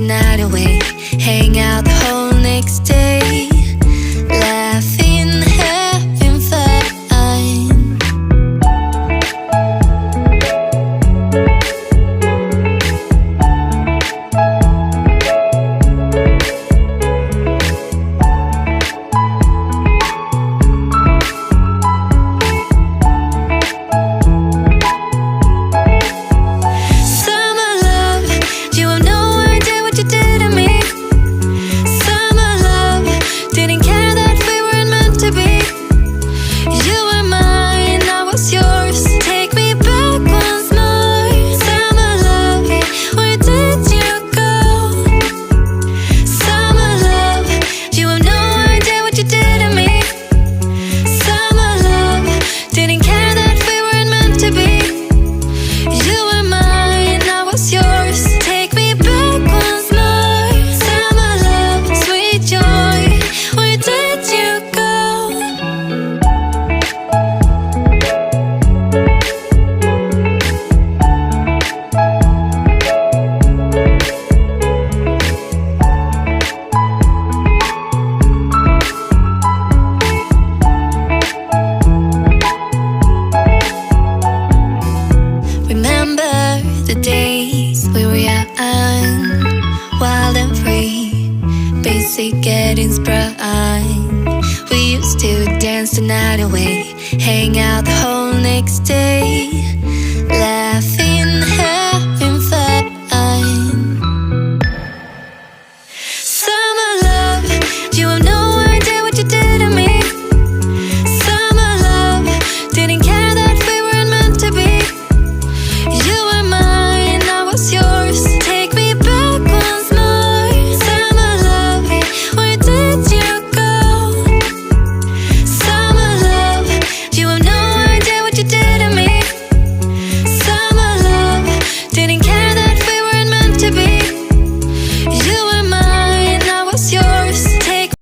night away, hang out the whole next day, laughing, having fun. The days we were young, wild and free, basic getting sprung. We used to dance the night away, hang out the whole next day, laugh